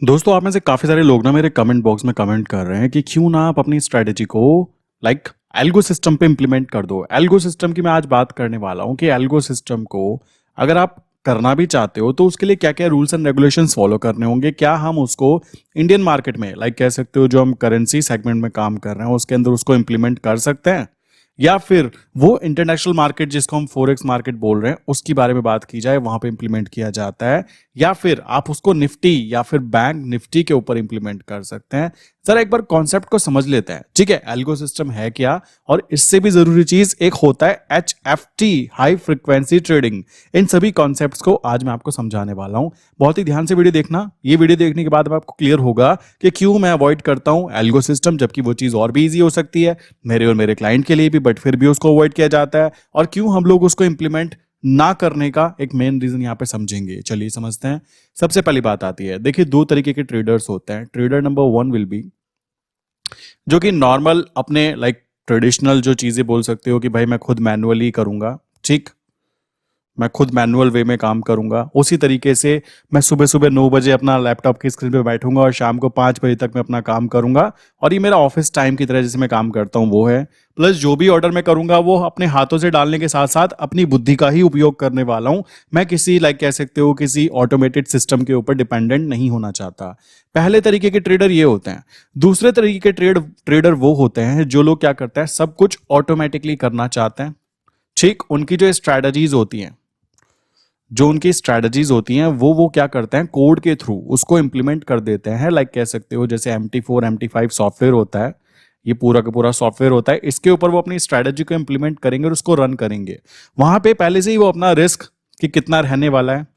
दोस्तों आप में से काफ़ी सारे लोग ना मेरे कमेंट बॉक्स में कमेंट कर रहे हैं कि क्यों ना आप अपनी स्ट्रेटेजी को लाइक एल्गो सिस्टम पे इम्प्लीमेंट कर दो। एल्गो सिस्टम की मैं आज बात करने वाला हूँ कि एल्गो सिस्टम को अगर आप करना भी चाहते हो तो उसके लिए क्या क्या रूल्स एंड रेगुलेशंस फॉलो करने होंगे, क्या हम उसको इंडियन मार्केट में लाइक कह सकते हो जो हम करेंसी सेगमेंट में काम कर रहे हैं उसके अंदर उसको इम्प्लीमेंट कर सकते हैं, या फिर वो इंटरनेशनल मार्केट जिसको हम फोरेक्स मार्केट बोल रहे हैं उसकी बारे में बात की जाए, वहां पे इंप्लीमेंट किया जाता है, या फिर आप उसको निफ्टी या फिर बैंक निफ्टी के ऊपर इंप्लीमेंट कर सकते हैं। जरा एक बार कॉन्सेप्ट को समझ लेते हैं, ठीक है। एल्गो सिस्टम है क्या, और इससे भी जरूरी चीज एक होता है HFT, हाई फ्रीक्वेंसी ट्रेडिंग। इन सभी कॉन्सेप्ट्स को आज मैं आपको समझाने वाला हूं। बहुत ही ध्यान से वीडियो देखना। ये वीडियो देखने के बाद अब आपको क्लियर होगा कि क्यों मैं अवॉइड करता हूं एल्गो सिस्टम, जबकि वो चीज और भी इजी हो सकती है मेरे और मेरे क्लाइंट के लिए भी, बट फिर भी उसको अवॉइड किया जाता है, और क्यों हम लोग उसको इंप्लीमेंट ना करने का एक मेन रीजन यहां पे समझेंगे। चलिए समझते हैं। सबसे पहली बात आती है, देखिए दो तरीके के ट्रेडर्स होते हैं। Trader number one will be जो कि नॉर्मल अपने लाइक ट्रेडिशनल जो चीजें बोल सकते हो कि भाई मैं खुद मैनुअली करूंगा, ठीक, मैं खुद मैनुअल वे में काम करूंगा। उसी तरीके से मैं सुबह सुबह 9 बजे अपना लैपटॉप की स्क्रीन पे बैठूंगा और शाम को 5 बजे तक मैं अपना काम करूंगा, और ये मेरा ऑफिस टाइम की तरह जैसे मैं काम करता हूं वो है। प्लस जो भी ऑर्डर मैं करूंगा वो अपने हाथों से डालने के साथ साथ अपनी बुद्धि का ही उपयोग करने वाला हूं। मैं किसी लाइक कह सकते हो किसी ऑटोमेटेड सिस्टम के ऊपर डिपेंडेंट नहीं होना चाहता। पहले तरीके के ट्रेडर ये होते हैं। दूसरे तरीके के ट्रेडर वो होते हैं जो लोग क्या करते हैं, सब कुछ ऑटोमेटिकली करना चाहते हैं, ठीक। उनकी जो स्ट्रैटेजीज होती हैं, जो उनकी स्ट्रैटेजीज होती हैं वो क्या करते हैं, कोड के थ्रू उसको इंप्लीमेंट कर देते हैं। लाइक कह सकते हो जैसे MT4 MT5 सॉफ्टवेयर होता है, ये पूरा का पूरा सॉफ्टवेयर होता है, इसके ऊपर वो अपनी स्ट्रैटेजी को इंप्लीमेंट करेंगे और उसको रन करेंगे। वहां पे पहले से ही वो अपना रिस्क कि कितना रहने वाला है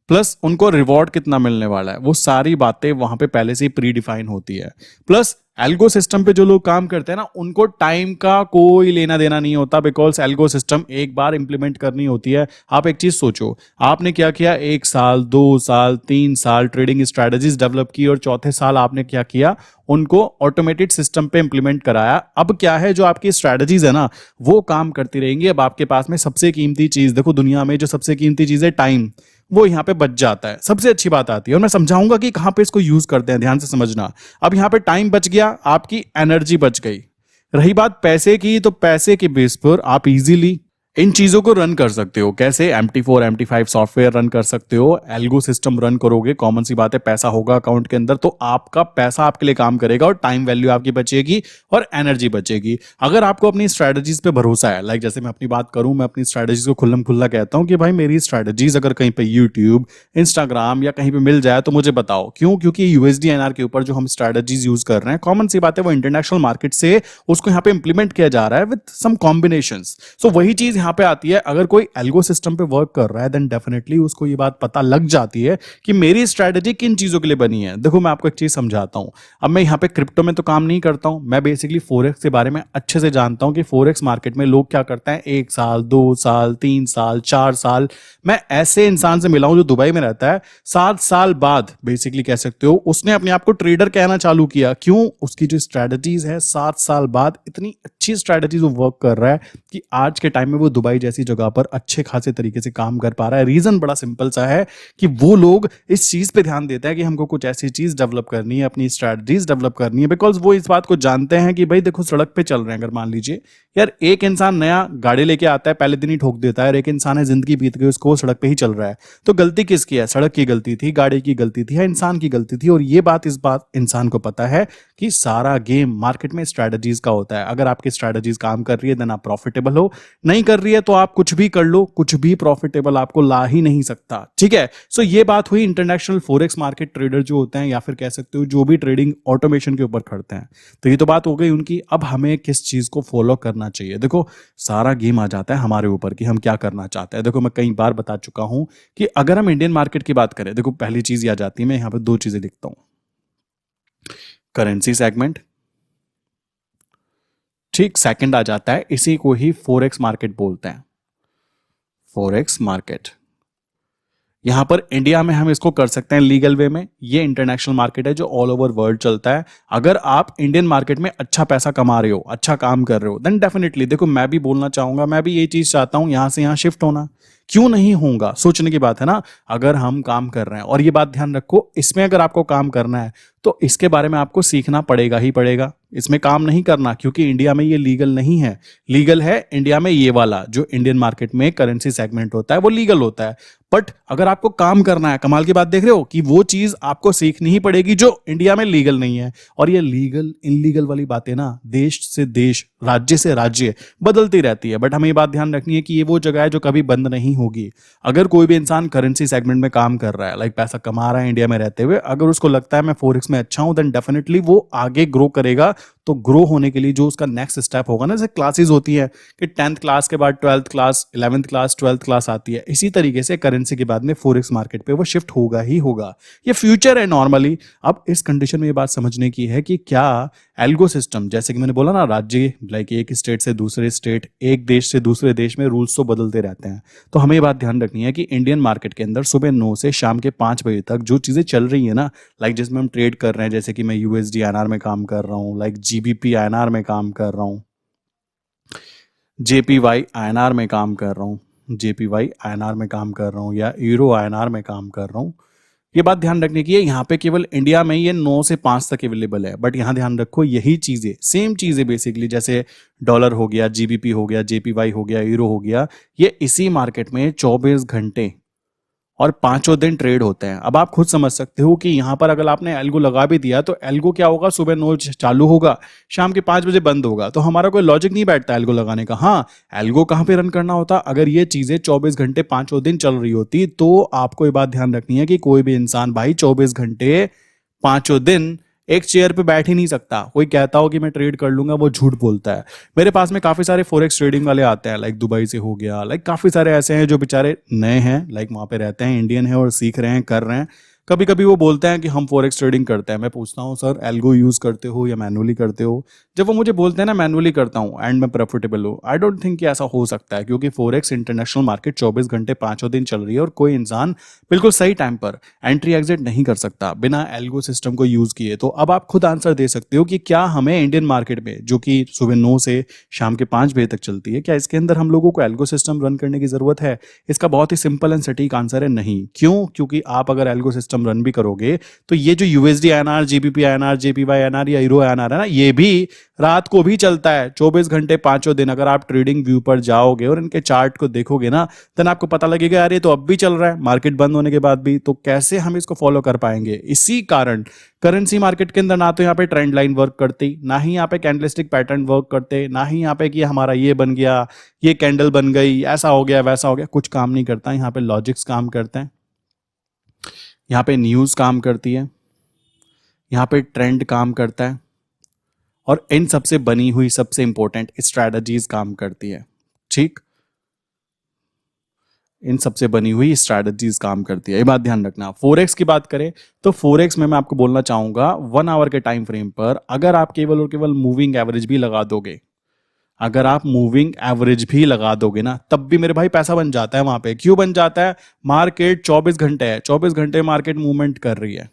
प्लस उनको रिवॉर्ड कितना मिलने वाला है, वो सारी बातें वहां पे पहले से ही प्री डिफाइन होती है। प्लस एल्गो सिस्टम पे जो लोग काम करते हैं ना, उनको टाइम का कोई लेना देना नहीं होता, बिकॉज एल्गो सिस्टम एक बार इंप्लीमेंट करनी होती है। आप एक चीज सोचो, आपने क्या किया, 1 साल 2 साल 3 साल ट्रेडिंग स्ट्रैटेजीज डेवलप की और चौथे साल आपने क्या किया, उनको ऑटोमेटेड सिस्टम पे इंप्लीमेंट कराया। अब क्या है, जो आपकी स्ट्रैटेजीज है ना वो काम करती रहेंगी। अब आपके पास में सबसे कीमती चीज, देखो दुनिया में जो सबसे कीमती चीज है टाइम, वो यहाँ पे बच जाता है। सबसे अच्छी बात आती है, और मैं समझाऊंगा कि कहां पे इसको यूज करते हैं, ध्यान से समझना। अब यहाँ पे टाइम बच गया, आपकी एनर्जी बच गई। रही बात पैसे की, तो पैसे के बेस पर आप इजीली इन चीजों को रन कर सकते हो। कैसे, MT4 MT5 सॉफ्टवेयर रन कर सकते हो, एल्गो सिस्टम रन करोगे, कॉमन सी बात है, पैसा होगा अकाउंट के अंदर तो आपका पैसा आपके लिए काम करेगा और टाइम वैल्यू आपकी बचेगी और एनर्जी बचेगी। अगर आपको अपनी स्ट्रैटेजीज पे भरोसा है, लाइक जैसे मैं अपनी बात करूं, मैं अपनी स्ट्रैटेजीज को खुल्लम खुल्ला कहता हूं कि भाई मेरी स्ट्रैटेजीज अगर कहीं पे यूट्यूब इंस्टाग्राम या कहीं पे मिल जाए तो मुझे बताओ। क्यों? क्योंकि USD INR के ऊपर जो हम स्ट्रैटेजीज यूज कर रहे हैं, कॉमन सी बात है, वो इंटरनेशनल मार्केट से उसको यहाँ पे इंप्लीमेंट किया जा रहा है विद सम कॉम्बिनेशंस। सो वही चीज यहाँ पे आती है, अगर कोई एल्गो सिस्टम पे वर्क कर रहा है देन डेफिनेटली उसको ये बात पता लग जाती है कि मेरी स्ट्रैटेजी किन चीजों के लिए बनी है। देखो मैं आपको एक चीज समझाता हूं। अब मैं यहाँ पे क्रिप्टो में तो काम नहीं करता हूं, मैं बेसिकली फोरेक्स के बारे में अच्छे से जानता हूं कि फोरेक्स मार्केट में लोग क्या करते हैं, 1 साल 2 साल 3 साल 4 साल। मैं ऐसे इंसान से मिला हूं जो दुबई में रहता है, 7 साल बाद बेसिकली कह सकते हो उसने अपने आप को ट्रेडर कहना चालू किया। क्यों? उसकी जो स्ट्रैटेजीज है 7 साल बाद इतनी अच्छी स्ट्रैटेजीज वो वर्क कर रहा है कि आज के टाइम में वो दुबई जैसी जगह पर अच्छे खासे तरीके से काम कर पा रहा है। रीजन बड़ा सिंपल सा है कि वो लोग इस चीज पे ध्यान देते हैं कि हमको कुछ ऐसी चीज डेवलप करनी है, अपनी स्ट्रैटेजीज डेवलप करनी है, बिकॉज वो इस बात को जानते हैं कि भाई देखो सड़क पे चल रहे हैं, अगर मान लीजिए यार एक इंसान नया गाड़ी लेके आता है, पहले दिन ही ठोक देता है, और एक इंसान है जिंदगी बीत गई उसको सड़क पे ही चल रहा है, तो गलती किसकी है? सड़क की गलती थी, गाड़ी की गलती थी, या इंसान की गलती थी? और ये बात इस बात इंसान को पता है कि सारा गेम मार्केट में स्ट्रैटेजीज का होता है। अगर आपकी स्ट्रैटेजीज काम कर रही है देन आप प्रॉफिटेबल हो, नहीं कर रही है तो आप कुछ भी कर लो, कुछ भी प्रॉफिटेबल आपको ला ही नहीं सकता, ठीक है। सो ये बात हुई इंटरनेशनल फोरेक्स मार्केट ट्रेडर जो होते हैं, या फिर कह सकते हो जो भी ट्रेडिंग ऑटोमेशन के ऊपर करते हैं। तो ये तो बात हो गई उनकी। अब हमें किस चीज को फॉलो करना चाहिए? देखो सारा गेम आ जाता है हमारे ऊपर कि हम क्या करना चाहते हैं। देखो मैं कई बार बता चुका हूं कि अगर हम इंडियन मार्केट की बात करें, देखो पहली चीज आ जाती है, मैं यहां पर दो चीजें लिखता हूं, करेंसी सेगमेंट, ठीक। सेकंड आ जाता है, इसी को ही फोरेक्स मार्केट बोलते हैं, फोरेक्स मार्केट। यहां पर इंडिया में हम इसको कर सकते हैं लीगल वे में, ये इंटरनेशनल मार्केट है जो ऑल ओवर वर्ल्ड चलता है। अगर आप इंडियन मार्केट में अच्छा पैसा कमा रहे हो, अच्छा काम कर रहे हो, देन डेफिनेटली देखो मैं भी बोलना चाहूंगा, मैं भी ये चीज चाहता हूं यहां से यहां शिफ्ट होना। क्यों नहीं होगा, सोचने की बात है ना। अगर हम काम कर रहे हैं, और ये बात ध्यान रखो, इसमें अगर आपको काम करना है तो इसके बारे में आपको सीखना पड़ेगा ही पड़ेगा। इसमें काम नहीं करना, क्योंकि इंडिया में ये लीगल नहीं है। लीगल है इंडिया में ये वाला जो इंडियन मार्केट में करेंसी सेगमेंट होता है वो लीगल होता है। बट अगर आपको काम करना है, कमाल की बात देख रहे हो कि वो चीज आपको सीखनी ही पड़ेगी जो इंडिया में लीगल नहीं है। और ये लीगल इनलीगल वाली बातें ना देश से देश, राज्य से राज्य बदलती रहती है। बट हमें ये बात ध्यान रखनी है कि ये वो जगह है जो कभी बंद नहीं होगी। अगर कोई भी इंसान करेंसी सेगमेंट में काम कर रहा है, लाइक पैसा कमा रहा है इंडिया में रहते हुए, अगर उसको लगता है मैं फॉरेक्स में अच्छा हूं, देन डेफिनेटली वो आगे ग्रो करेगा। तो ग्रो होने के लिए जो उसका नेक्स्ट स्टेप होगा ना, जैसे क्लासेस होती है कि 10th क्लास के बाद 12th class, 11th class, 12th class आती है, इसी तरीके से करेंसी के बाद में फॉरेक्स मार्केट पे वो शिफ्ट होगा ही होगा। ये फ्यूचर है नॉर्मली। अब इस कंडीशन में ये बात समझने की है कि क्या एल्गो सिस्टम, जैसे कि मैंने बोला ना, राज्य लाइक एक स्टेट से दूसरे स्टेट, एक देश से दूसरे देश में रूल्स तो बदलते रहते हैं। तो हमें ये बात ध्यान रखनी है कि इंडियन मार्केट के अंदर सुबह 9 से शाम के 5 बजे तक जो चीज़ें चल रही है ना, लाइक जिसमें हम ट्रेड कर रहे हैं, जैसे कि मैं यूएसडी आईएनआर में काम कर रहा हूँ, लाइक जीबीपी आईएनआर में काम कर रहा हूँ, जेपीवाई आईएनआर में काम कर रहा हूँ, जेपीवाई आईएनआर में काम कर रहा हूँ, या यूरो आईएनआर में काम कर रहा हूँ। ये बात ध्यान रखने की है, यहाँ पे केवल इंडिया में ये 9 से 5 तक अवेलेबल है। बट यहाँ ध्यान रखो, यही चीज़ें, सेम चीज़ें बेसिकली, जैसे डॉलर हो गया, जीबीपी हो गया, जेपीवाई हो गया, यूरो हो गया, ये इसी मार्केट में 24 घंटे और पांचों दिन ट्रेड होते हैं। अब आप खुद समझ सकते हो कि यहाँ पर अगर आपने एल्गो लगा भी दिया तो एल्गो क्या होगा, सुबह 9 चालू होगा, शाम के 5 बजे बंद होगा। तो हमारा कोई लॉजिक नहीं बैठता एल्गो लगाने का। हाँ, एल्गो कहाँ पे रन करना होता, अगर ये चीजें 24 घंटे पांचों दिन चल रही होती तो आपको ये बात ध्यान रखनी है कि कोई भी इंसान भाई 24 घंटे पांचों दिन एक चेयर पे बैठ ही नहीं सकता। कोई कहता हो कि मैं ट्रेड कर लूंगा, वो झूठ बोलता है। मेरे पास में काफी सारे फॉरेक्स ट्रेडिंग वाले आते हैं, लाइक दुबई से हो गया, लाइक काफी सारे ऐसे हैं जो बेचारे नए हैं, लाइक वहां पे रहते हैं, इंडियन है और सीख रहे हैं, कर रहे हैं। कभी कभी वो बोलते हैं कि हम फॉरेक्स ट्रेडिंग करते हैं। मैं पूछता हूँ सर एल्गो यूज करते हो या मैनुअली करते हो? जब वो मुझे बोलते हैं ना मैनुअली करता हूँ एंड मैं प्रॉफिटेबल हूँ, आई डोंट थिंक कि ऐसा हो सकता है, क्योंकि फॉरेक्स इंटरनेशनल मार्केट 24 घंटे पांचों दिन चल रही है और कोई इंसान बिल्कुल सही टाइम पर एंट्री एग्जिट नहीं कर सकता बिना एल्गो सिस्टम को यूज किए। तो अब आप खुद आंसर दे सकते हो कि क्या हमें इंडियन मार्केट में, जो कि सुबह 9 से शाम के 5 बजे तक चलती है, क्या इसके अंदर हम लोगों को एल्गो सिस्टम रन करने की जरूरत है? इसका बहुत ही सिंपल एंड सटीक आंसर है नहीं। क्यों? क्योंकि आप अगर एल्गो सिस्टम रन भी करोगे तो ये जो USD INR, GBP INR, JPY INR या यूरो आईएनआर है ना, ये भी रात को भी चलता है 24 घंटे पांचों दिन। अगर आप ट्रेडिंग व्यू पर जाओगे और इनके चार्ट को देखोगे ना, देन आपको पता लगेगा यार ये तो अब भी चल रहा है मार्केट बंद होने के बाद भी। तो कैसे हम इसको फॉलो कर पाएंगे? इसी कारण करेंसी मार्केट के अंदर ना तो यहाँ पे ट्रेंड लाइन वर्क करती, ना ही यहाँ पे कैंडलस्टिक पैटर्न वर्क करते, ना ही यहाँ पे कि हमारा ये बन गया, ये कैंडल बन गई, ऐसा हो गया, वैसा हो गया, कुछ काम नहीं करता। यहाँ पे लॉजिक्स काम करते हैं, यहाँ पे न्यूज़ काम करती है, यहाँ पे ट्रेंड काम करता है, और इन सबसे बनी हुई सबसे इंपॉर्टेंट स्ट्रैटेजीज काम करती है। ठीक, इन सबसे बनी हुई स्ट्रैटेजीज काम करती है, ये बात ध्यान रखना। फोरेक्स की बात करें तो फोरेक्स में मैं आपको बोलना चाहूंगा 1 आवर के टाइम फ्रेम पर अगर आप केवल और केवल मूविंग एवरेज भी लगा दोगे, अगर आप मूविंग एवरेज भी लगा दोगे ना, तब भी मेरे भाई पैसा बन जाता है वहां पे। क्यों बन जाता है? मार्केट 24 घंटे है, 24 घंटे मार्केट मूवमेंट कर रही है।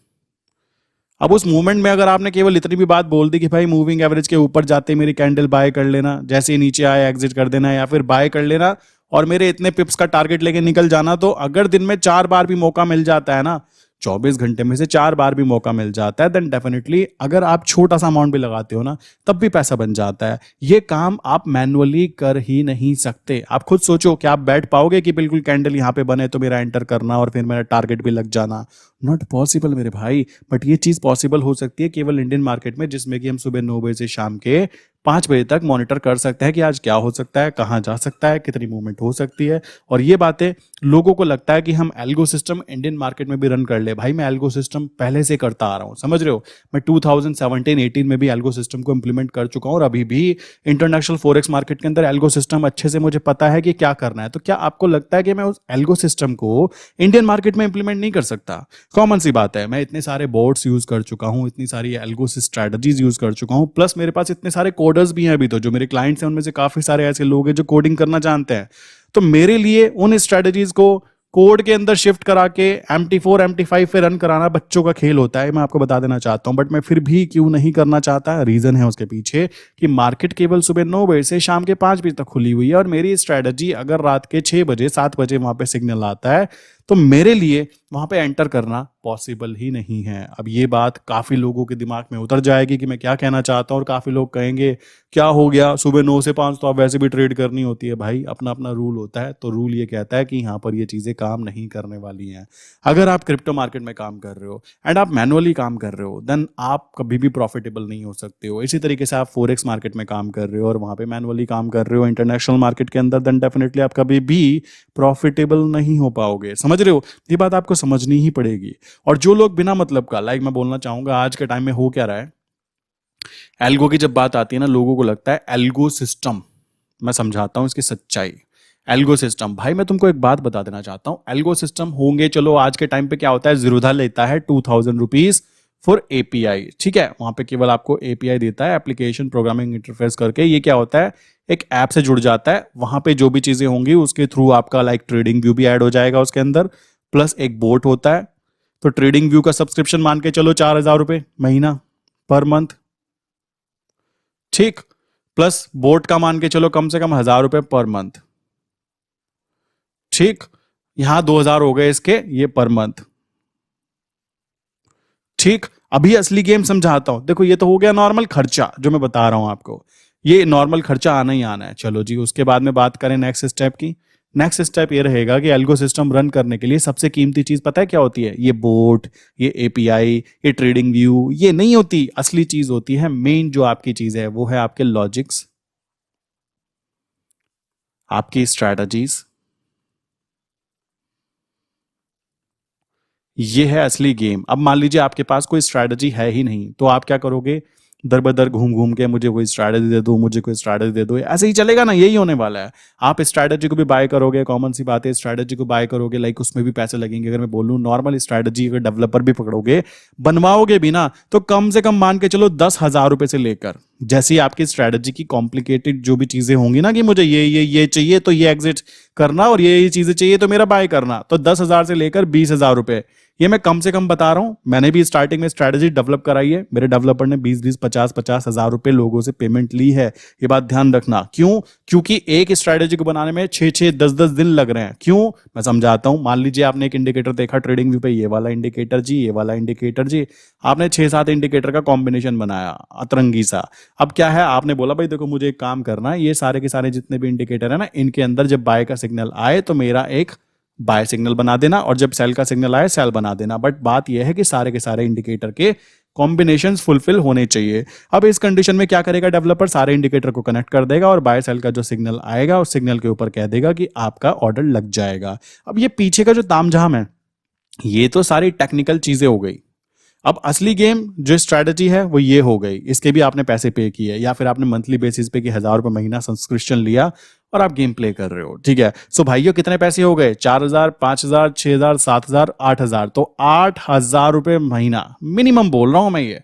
अब उस मूवमेंट में अगर आपने केवल इतनी भी बात बोल दी कि भाई मूविंग एवरेज के ऊपर जाते मेरी कैंडल बाय कर लेना, जैसे ही नीचे आए एग्जिट कर देना, या फिर बाय कर लेना और मेरे इतने पिप्स का टारगेट लेके निकल जाना, तो अगर दिन में 4 बार भी मौका मिल जाता है ना, 24 घंटे में से 4 बार भी मौका मिल जाता है, देन डेफिनेटली अगर आप छोटा सा अमाउंट भी लगाते हो ना, तब भी पैसा बन जाता है। ये काम आप मैनुअली कर ही नहीं सकते। आप खुद सोचो कि आप बैठ पाओगे कि बिल्कुल कैंडल यहाँ पे बने तो मेरा एंटर करना और फिर मेरा टारगेट भी लग जाना? नॉट पॉसिबल मेरे भाई। बट ये चीज पॉसिबल हो सकती है केवल इंडियन मार्केट में, जिसमें कि हम सुबह 9 बजे से शाम के 5 बजे तक मॉनिटर कर सकते हैं कि आज क्या हो सकता है, कहाँ जा सकता है, कितनी मूवमेंट हो सकती है। और ये बातें लोगों को लगता है कि हम एल्गो सिस्टम इंडियन मार्केट में भी रन कर ले। भाई मैं एल्गो सिस्टम पहले से करता आ रहा हूँ, समझ रहे हो? मैं 2017-18 में भी एल्गो सिस्टम को इंप्लीमेंट कर चुका हूँ और अभी भी इंटरनेशनल फॉरेक्स मार्केट के अंदर एल्गो सिस्टम अच्छे से मुझे पता है कि क्या करना है। तो क्या आपको लगता है कि मैं उस एल्गो सिस्टम को इंडियन मार्केट में इंप्लीमेंट नहीं कर सकता? कॉमन सी बात है। मैं इतने सारे बोर्ड्स यूज कर चुका हूँ, इतनी सारी एल्गो स्ट्रैटेजीज यूज कर चुका हूँ, प्लस मेरे पास इतने सारे कोडर्स भी हैं अभी तो, जो मेरे क्लाइंट्स हैं उनमें से काफी सारे ऐसे लोग हैं जो कोडिंग करना जानते हैं। तो मेरे लिए उन स्ट्रैटेजीज को कोड के अंदर शिफ्ट करा के MT4 MT5 पे रन कराना बच्चों का खेल होता है, मैं आपको बता देना चाहता हूं। बट मैं फिर भी क्यों नहीं करना चाहता, रीजन है उसके पीछे कि मार्केट केवल सुबह 9 बजे से शाम के 5 बजे तक खुली हुई है, और मेरी स्ट्रेटजी अगर रात के 6 बजे 7 बजे वहां पे सिग्नल आता है तो मेरे लिए वहां पे एंटर करना पॉसिबल ही नहीं है। अब ये बात काफी लोगों के दिमाग में उतर जाएगी कि मैं क्या कहना चाहता हूं, और काफी लोग कहेंगे क्या हो गया, सुबह 9 से 5 तो आप वैसे भी ट्रेड करनी होती है। भाई अपना अपना रूल होता है, तो रूल ये कहता है कि यहाँ पर ये चीजें काम नहीं करने वाली हैं। अगर आप क्रिप्टो मार्केट में काम कर रहे हो एंड आप मैनुअली काम कर रहे हो, देन आप कभी भी प्रॉफिटेबल नहीं हो सकते हो। इसी तरीके से आप फोरेक्स मार्केट में काम कर रहे हो और वहां पे मैनुअली काम कर रहे हो इंटरनेशनल मार्केट के अंदर, देन डेफिनेटली आप कभी भी प्रॉफिटेबल नहीं हो पाओगे। समझ रहे हो, ये बात आपको समझनी ही पड़ेगी। और जो लोग बिना मतलब का, लाइक मैं बोलना चाहूंगा आज के टाइम में हो क्या रहा है, एल्गो की जब बात आती है ना, लोगों को लगता है एल्गो सिस्टम। मैं समझाता हूं इसकी सच्चाई। एल्गो सिस्टम, भाई मैं तुमको एक बात बता देना चाहता हूं, एल्गो सिस्टम होंगे, चलो आज के टाइम पे क्या होता है, जीरोधा लेता है 2000 रुपीज फॉर एपीआई, ठीक है, वहां पे केवल आपको एपीआई देता है, एप्लीकेशन प्रोग्रामिंग इंटरफेस करके। ये क्या होता है, एक ऐप से जुड़ जाता है, वहां पे जो भी चीजें होंगी उसके थ्रू आपका लाइक ट्रेडिंग व्यू भी ऐड हो जाएगा उसके अंदर, प्लस एक बोट होता है। तो ट्रेडिंग व्यू का सब्सक्रिप्शन मान के चलो 4000 रुपए महीना पर मंथ, ठीक, प्लस बोट का मान के चलो कम से कम 1000 रुपए पर मंथ, ठीक, यहां 2000 हो गए इसके ये पर मंथ, ठीक। अभी असली गेम समझाता हूं, देखो ये तो हो गया नॉर्मल खर्चा जो मैं बता रहा हूं आपको, ये नॉर्मल खर्चा आना ही आना है। चलो जी, उसके बाद में बात करें नेक्स्ट स्टेप की। नेक्स्ट स्टेप ये रहेगा कि एल्गो सिस्टम रन करने के लिए सबसे कीमती चीज पता है क्या होती है, ये बोट, ये एपीआई, ये ट्रेडिंग व्यू, ये नहीं होती। असली चीज होती है, मेन जो आपकी चीज है वो है आपके लॉजिक्स, आपकी स्ट्रैटेजीज, ये है असली गेम। अब मान लीजिए आपके पास कोई स्ट्रैटेजी है ही नहीं, तो आप क्या करोगे, दर बदर घूम घूम के मुझे कोई स्ट्रैटेजी दे दो, मुझे कोई स्ट्रैटेजी दे दो, ऐसे ही चलेगा ना, यही होने वाला है। आप स्ट्रैटेजी को भी बाय करोगे, कॉमन सी बात है, स्ट्रैटेजी को बाय करोगे, लाइक उसमें भी पैसे लगेंगे। अगर मैं बोलूं नॉर्मल स्ट्रैटेजी अगर डेवलपर भी पकड़ोगे, बनवाओगे भी ना, तो कम से कम मान के चलो 10,000 रुपए से लेकर, जैसी आपकी स्ट्रैटेजी की कॉम्प्लिकेटेड जो भी चीजें होंगी ना, कि मुझे ये चाहिए तो ये एग्जिट करना, और ये चीजें चाहिए तो मेरा बाय करना, तो 10,000 से लेकर 20,000 रुपए, ये मैं कम से कम बता रहा हूं। मैंने भी स्टार्टिंग में स्ट्रैटेजी डेवलप कराई है, मेरे डेवलपर ने 20-20, 50-50 हजार रुपए लोगों से पेमेंट ली है। ये बात ध्यान रखना। क्यों? क्योंकि एक स्ट्रैटेजी को बनाने में 6-6, 10-10 दिन लग रहे हैं। क्यों? मैं समझाता हूं। मान लीजिए आपने एक इंडिकेटर देखा ट्रेडिंग व्यू पे, ये वाला इंडिकेटर जी, ये वाला इंडिकेटर जी, आपने 6-7 इंडिकेटर का कॉम्बिनेशन बनाया अतरंगी सा। अब क्या है, आपने बोला भाई देखो मुझे एक काम करना है, ये सारे के सारे जितने भी इंडिकेटर है ना, इनके अंदर जब बाय का सिग्नल आए तो मेरा एक बाय सिग्नल बना देना, और जब सेल का सिग्नल आए सेल बना देना। बट बात यह है कि सारे के सारे इंडिकेटर के कॉम्बिनेशंस फुलफिल होने चाहिए। अब इस कंडीशन में क्या करेगा डेवलपर, सारे इंडिकेटर को कनेक्ट कर देगा और बाय सेल का जो सिग्नल आएगा उस सिग्नल के ऊपर कह देगा कि आपका ऑर्डर लग जाएगा। अब ये पीछे का जो तामझाम है, ये तो सारी टेक्निकल चीजें हो गई। अब असली गेम जो स्ट्रैटेजी है वो ये हो गई, इसके भी आपने पैसे पे किए, या फिर आपने मंथली बेसिस पे कि 1000 रुपए महीना सब्सक्रिप्शन लिया और आप गेम प्ले कर रहे हो, ठीक है। सो भाइयों कितने पैसे हो गए, 4,000, 5,000, 6,000, 7,000, 8,000, तो 8,000 रुपए महीना मिनिमम बोल रहा हूं मैं, ये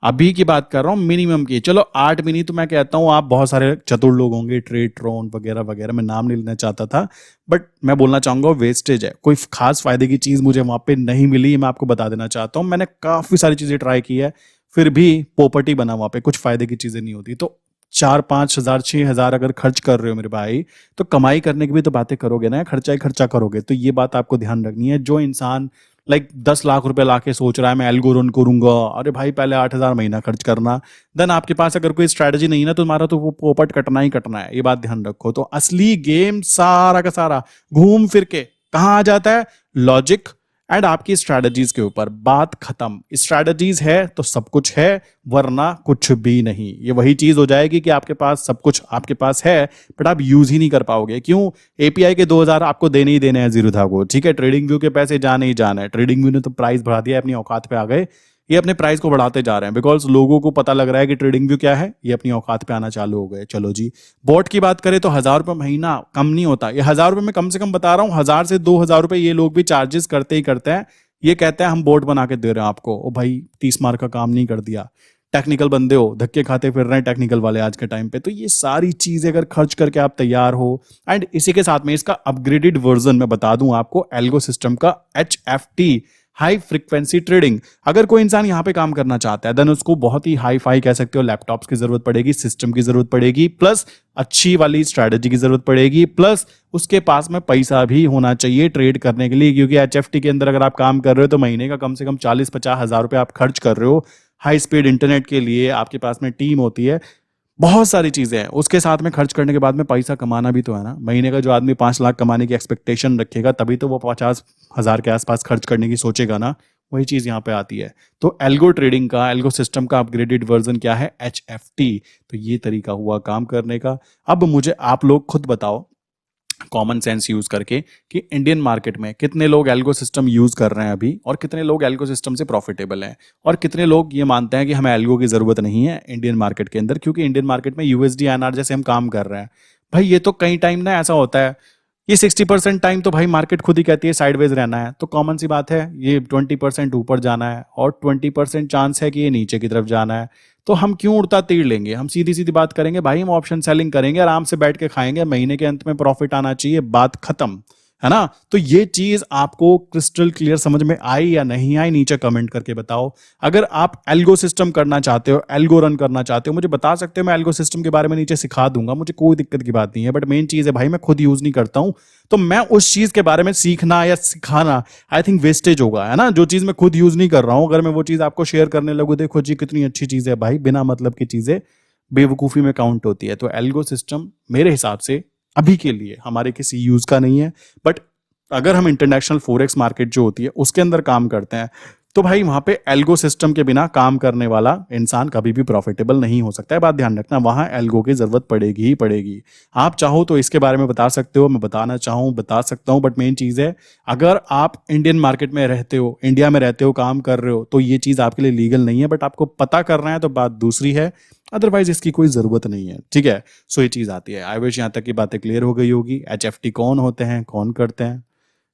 अभी की बात कर रहा हूं मिनिमम की। चलो 8 भी नहीं तो मैं कहता हूं आप बहुत सारे चतुर लोग होंगे, ट्रेड ट्रोन वगैरह वगैरह, मैं नाम नहीं लेना चाहता था, बट मैं बोलना चाहूंगा वेस्टेज है, कोई खास फायदे की चीज मुझे वहां पे नहीं मिली। मैं आपको बता देना चाहता हूं, मैंने काफी सारी चीजें ट्राई की है, फिर भी पोपर्टी बना, वहां पे कुछ फायदे की चीजें नहीं होती। तो 4-5 हजार 6,000 अगर खर्च कर रहे हो मेरे भाई, तो कमाई करने की भी तो बातें करोगे ना, खर्चा ही खर्चा करोगे। तो ये बात आपको ध्यान रखनी है। जो इंसान लाइक 10 लाख रुपए लाके सोच रहा है मैं एल्गो रन करूंगा, अरे भाई पहले 8,000 महीना खर्च करना, देन आपके पास अगर कोई स्ट्रैटेजी नहीं है ना, तो तुम्हारा तो वो पोपट कटना ही कटना है, ये बात ध्यान रखो। तो असली गेम सारा का सारा घूम फिर के कहां आ जाता है, लॉजिक एंड आपकी स्ट्रैटेजीज के ऊपर। बात खत्म। स्ट्रैटेजीज है तो सब कुछ है, वरना कुछ भी नहीं। ये वही चीज हो जाएगी कि आपके पास सब कुछ आपके पास है, बट आप यूज ही नहीं कर पाओगे। क्यों? एपीआई के 2,000 आपको देने ही देने हैं जीरोधा को, ठीक है। ट्रेडिंग व्यू के पैसे जाने ही जाना है। ट्रेडिंग व्यू ने तो प्राइस बढ़ा दिया, अपनी औकात पे आ गए, ये अपने प्राइस को बढ़ाते जा रहे हैं, बिकॉज लोगों को पता लग रहा है कि ट्रेडिंग व्यू क्या है, ये अपनी औकात पे आना चालू हो गए। चलो जी, बॉट की बात करें तो 1,000 रुपए महीना कम नहीं होता। ये 1,000 रुपए में कम से कम बता रहा हूं, 1,000 से 2,000 रुपए ये लोग भी चार्जेस करते ही करते हैं। ये कहते हैं हम बोट बना के दे रहे हैं आपको, ओ भाई 30 मार्क का काम नहीं कर दिया। टेक्निकल बंदे हो, धक्के खाते फिर रहे हैं टेक्निकल वाले आज के टाइम पे, तो ये सारी चीजें अगर खर्च करके आप तैयार हो, एंड इसी के साथ में इसका अपग्रेडेड वर्जन मैं बता दूं आपको, एल्गो सिस्टम का HFT, हाई फ्रीक्वेंसी ट्रेडिंग। अगर कोई इंसान यहाँ पे काम करना चाहता है देन उसको बहुत ही हाई फाई कह सकते हो लैपटॉप्स की जरूरत पड़ेगी, सिस्टम की जरूरत पड़ेगी, प्लस अच्छी वाली स्ट्रैटेजी की जरूरत पड़ेगी, प्लस उसके पास में पैसा भी होना चाहिए ट्रेड करने के लिए, क्योंकि HFT के अंदर अगर आप काम कर रहे हो तो महीने का कम से कम 40-50 हज़ार रुपये आप खर्च कर रहे हो हाई स्पीड इंटरनेट के लिए, आपके पास में टीम होती है, बहुत सारी चीजें हैं, उसके साथ में खर्च करने के बाद में पैसा कमाना भी तो है ना। महीने का जो आदमी 5 लाख कमाने की एक्सपेक्टेशन रखेगा तभी तो वो 50 हज़ार के आसपास खर्च करने की सोचेगा ना, वही चीज यहाँ पे आती है। तो एल्गो ट्रेडिंग का, एल्गो सिस्टम का अपग्रेडेड वर्जन क्या है, HFT। तो ये तरीका हुआ काम करने का। अब मुझे आप लोग खुद बताओ कॉमन सेंस यूज करके कि इंडियन मार्केट में कितने लोग एल्गो सिस्टम यूज कर रहे हैं अभी, और कितने लोग एल्गो सिस्टम से प्रॉफिटेबल हैं, और कितने लोग ये मानते हैं कि हमें एल्गो की जरूरत नहीं है इंडियन मार्केट के अंदर, क्योंकि इंडियन मार्केट में USD INR जैसे हम काम कर रहे हैं। भाई ये तो कई टाइम ना ऐसा होता है, ये 60% टाइम तो भाई मार्केट खुद ही कहती है साइडवेज रहना है, तो कॉमन सी बात है ये 20% ऊपर जाना है और 20% चांस है कि ये नीचे की तरफ जाना है। तो हम क्यों उड़ता तीर लेंगे, हम सीधी सीधी बात करेंगे भाई, हम ऑप्शन सेलिंग करेंगे, आराम से बैठ के खाएंगे, महीने के अंत में प्रॉफिट आना चाहिए, बात खत्म, है ना। तो ये चीज आपको क्रिस्टल क्लियर समझ में आई या नहीं आई, नीचे कमेंट करके बताओ। अगर आप एल्गो सिस्टम करना चाहते हो, एल्गो रन करना चाहते हो, मुझे बता सकते हो, मैं एल्गो सिस्टम के बारे में नीचे सिखा दूंगा, मुझे कोई दिक्कत की बात नहीं है। बट मेन चीज है भाई मैं खुद यूज नहीं करता हूं, तो मैं उस चीज के बारे में सीखना या सिखाना आई थिंक वेस्टेज होगा, है ना। जो चीज मैं खुद यूज नहीं कर रहा हूं, अगर मैं वो चीज आपको शेयर करने लगूं, देखो जी कितनी अच्छी चीज है भाई, बिना मतलब की चीजें बेवकूफी में काउंट होती है। तो एल्गो सिस्टम मेरे हिसाब से अभी के लिए हमारे किसी यूज का नहीं है, बट अगर हम इंटरनेशनल फॉरेक्स मार्केट जो होती है उसके अंदर काम करते हैं तो भाई वहां पे एल्गो सिस्टम के बिना काम करने वाला इंसान कभी भी प्रॉफिटेबल नहीं हो सकता है। बात ध्यान रखना, वहां एल्गो की जरूरत पड़ेगी ही पड़ेगी। आप चाहो तो इसके बारे में बता सकते हो, मैं बताना चाहूँ बता सकता हूँ, बट मेन चीज है अगर आप इंडियन मार्केट में रहते हो, इंडिया में रहते हो, काम कर रहे हो, तो ये चीज आपके लिए लीगल नहीं है, बट आपको पता करना है तो बात दूसरी है, अदरवाइज इसकी कोई जरूरत नहीं है, ठीक है। सो ये चीज आती है। आई विश यहाँ तक की बातें क्लियर हो गई होगी। HFT कौन होते हैं, कौन करते हैं,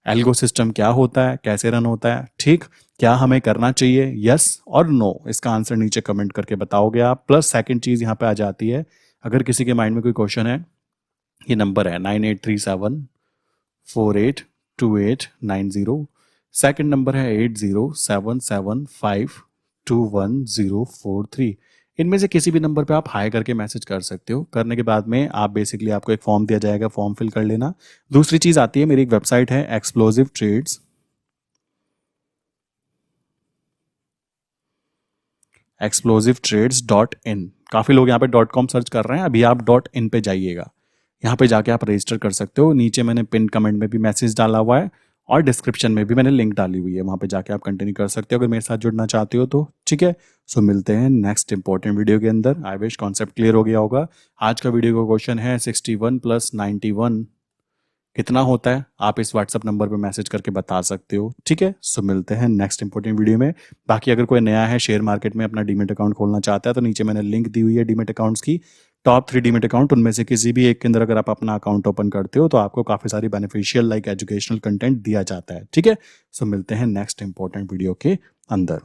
एल्गो सिस्टम क्या होता है, कैसे रन होता है, ठीक, क्या हमें करना चाहिए, यस और नो, इसका आंसर नीचे कमेंट करके बताओगे आप। प्लस सेकंड चीज यहाँ पे आ जाती है, अगर किसी के माइंड में कोई क्वेश्चन है, ये नंबर है 9837482890, सेकंड नंबर है 8077521043। इनमें से किसी भी नंबर पे आप हाई करके मैसेज कर सकते हो। करने के बाद में आप बेसिकली आपको एक फॉर्म दिया जाएगा, फॉर्म फिल कर लेना। दूसरी चीज आती है, मेरी एक वेबसाइट है एक्सप्लोसिव ट्रेड्स, explosivetrades.in। काफी लोग यहाँ पे .com सर्च कर रहे हैं, अभी आप .in पे जाइएगा, यहाँ पे जाके आप रजिस्टर कर सकते हो। नीचे मैंने पिन कमेंट में भी मैसेज डाला हुआ है और डिस्क्रिप्शन में भी मैंने लिंक डाली हुई है, वहाँ पे जाके आप कंटिन्यू कर सकते हो अगर मेरे साथ जुड़ना चाहते हो तो, ठीक है। सो मिलते हैं नेक्स्ट इंपॉर्टेंट वीडियो के अंदर। आई विश कॉन्सेप्ट क्लियर हो गया होगा। आज का वीडियो का क्वेश्चन है 61 + 91 कितना होता है, आप इस व्हाट्सअप नंबर पे मैसेज करके बता सकते हो, ठीक है। सो मिलते हैं नेक्स्ट इंपॉर्टेंट वीडियो में। बाकी अगर कोई नया है शेयर मार्केट में अपना डीमेट अकाउंट खोलना चाहता है तो नीचे मैंने लिंक दी हुई है डीमेट अकाउंट्स की, टॉप 3 डीमेट अकाउंट, उनमें से किसी भी एक के अंदर अगर आप अपना अकाउंट ओपन करते हो तो आपको काफी सारी बेनिफिशियल लाइक एजुकेशनल कंटेंट दिया जाता है, ठीक है। सो मिलते हैं नेक्स्ट इंपॉर्टेंट वीडियो के अंदर।